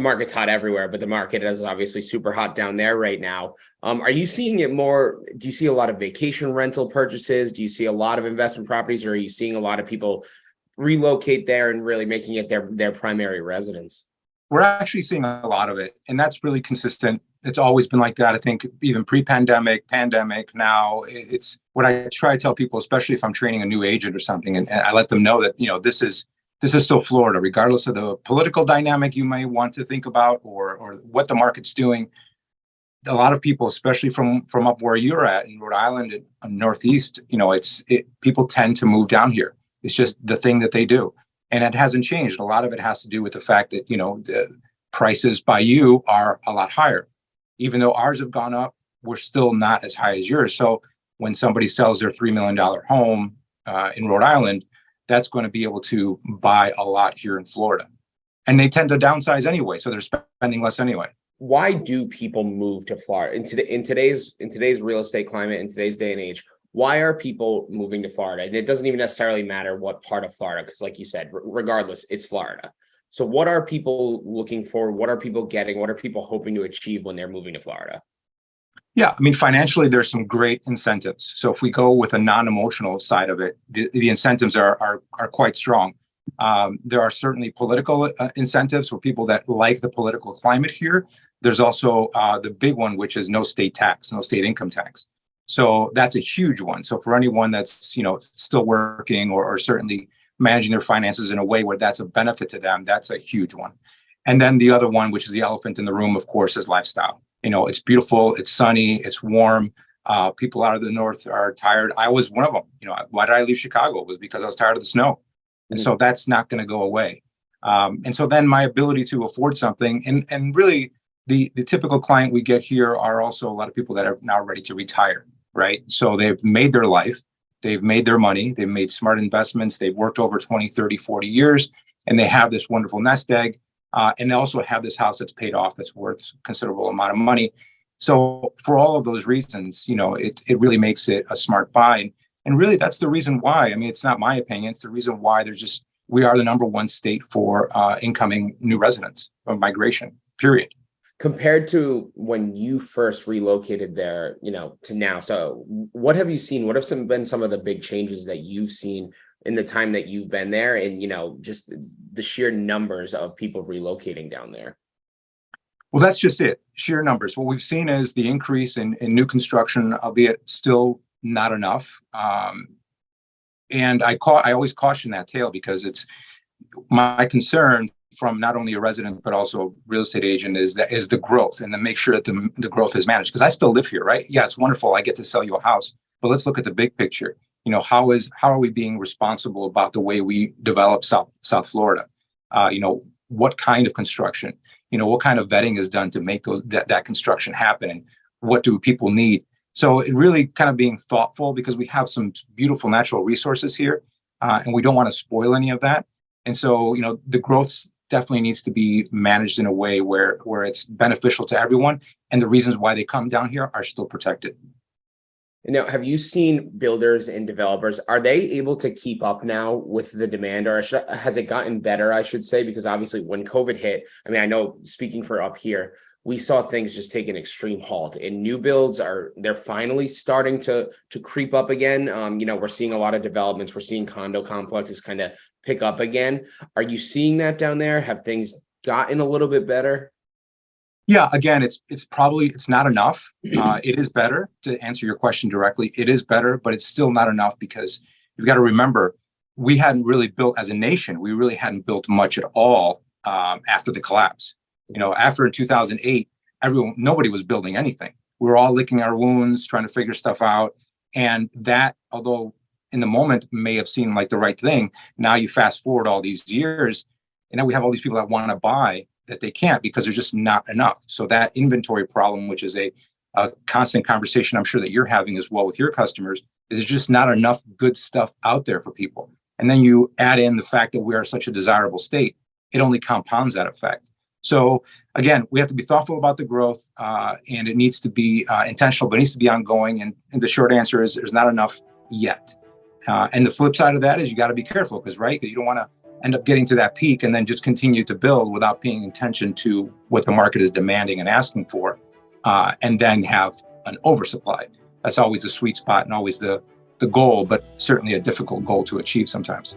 market's hot everywhere, but the market is obviously super hot down there right now. Are you seeing it more? Do you see a lot of vacation rental purchases? Do you see a lot of investment properties, or are you seeing a lot of people relocate there and really making it their primary residence? We're actually seeing a lot of it, and that's really consistent. It's always been like that. I think even pre-pandemic, pandemic, now it's what I try to tell people, especially if I'm training a new agent or something, and I let them know that, this is still Florida, regardless of the political dynamic you may want to think about or what the market's doing. A lot of people, especially from up where you're at in Rhode Island and Northeast, people tend to move down here. It's just the thing that they do. And it hasn't changed. A lot of it has to do with the fact that, the prices by you are a lot higher. Even though ours have gone up, we're still not as high as yours. So when somebody sells their $3 million home in Rhode Island, that's going to be able to buy a lot here in Florida. And they tend to downsize anyway, so they're spending less anyway. Why do people move to Florida in today's real estate climate, in today's day and age? Why are people moving to Florida? And it doesn't even necessarily matter what part of Florida, because like you said, regardless, it's Florida. So what are people looking for? What are people getting? What are people hoping to achieve when they're moving to Florida? Yeah, I mean, financially, there's some great incentives. So if we go with a non-emotional side of it, the incentives are quite strong. There are certainly political incentives for people that like the political climate here. There's also the big one, which is no state tax, no state income tax. So that's a huge one. So for anyone that's, still working or certainly managing their finances in a way where that's a benefit to them, that's a huge one. And then the other one, which is the elephant in the room, of course, is lifestyle. It's beautiful, it's sunny, it's warm. People out of the north are tired. I was one of them. Why did I leave Chicago? It was because I was tired of the snow. And so that's not going to go away. And so then my ability to afford something, and really the typical client we get here are also a lot of people that are now ready to retire, right? So they've made their life, they've made their money, they've made smart investments, they've worked over 20, 30, 40 years, and they have this wonderful nest egg. And they also have this house that's paid off, that's worth a considerable amount of money. So for all of those reasons, it really makes it a smart buy. And really, that's the reason why. I mean, it's not my opinion. It's the reason why we are the number one state for incoming new residents of migration, period. Compared to when you first relocated there, to now. So what have you seen? What have been some of the big changes that you've seen in the time that you've been there, and, just the sheer numbers of people relocating down there? Well, that's just it. Sheer numbers. What we've seen is the increase in new construction, albeit still not enough. And I always caution that tale, because it's my concern from not only a resident, but also a real estate agent is the growth, and to make sure that the growth is managed. Because I still live here, right? Yeah, it's wonderful. I get to sell you a house, but let's look at the big picture. How are we being responsible about the way we develop South Florida? What kind of construction? What kind of vetting is done to make that construction happen? And what do people need? So it really kind of being thoughtful, because we have some beautiful natural resources here, and we don't want to spoil any of that. And so, the growth definitely needs to be managed in a way where it's beneficial to everyone, and the reasons why they come down here are still protected. Now, have you seen builders and developers, are they able to keep up now with the demand, or has it gotten better, I should say? Because obviously when COVID hit, I mean, I know speaking for up here, we saw things just take an extreme halt, and new builds they're finally starting to creep up again. We're seeing a lot of developments. We're seeing condo complexes kind of pick up again. Are you seeing that down there? Have things gotten a little bit better? Yeah, again, it's not enough. It is better, to answer your question directly. It is better, but it's still not enough, because you've got to remember, we hadn't really built as a nation. We really hadn't built much at all after the collapse. After 2008, nobody was building anything. We were all licking our wounds, trying to figure stuff out. And that, although in the moment may have seemed like the right thing, now you fast forward all these years, and now we have all these people that want to buy that they can't, because there's just not enough. So that inventory problem, which is a constant conversation I'm sure that you're having as well with your customers, there's just not enough good stuff out there for people. And then you add in the fact that we are such a desirable state, it only compounds that effect. So again, we have to be thoughtful about the growth, and it needs to be intentional, but it needs to be ongoing. And the short answer is there's not enough yet. And the flip side of that is you got to be careful, because you don't want to end up getting to that peak and then just continue to build without paying attention to what the market is demanding and asking for, and then have an oversupply. That's always the sweet spot and always the goal, but certainly a difficult goal to achieve sometimes.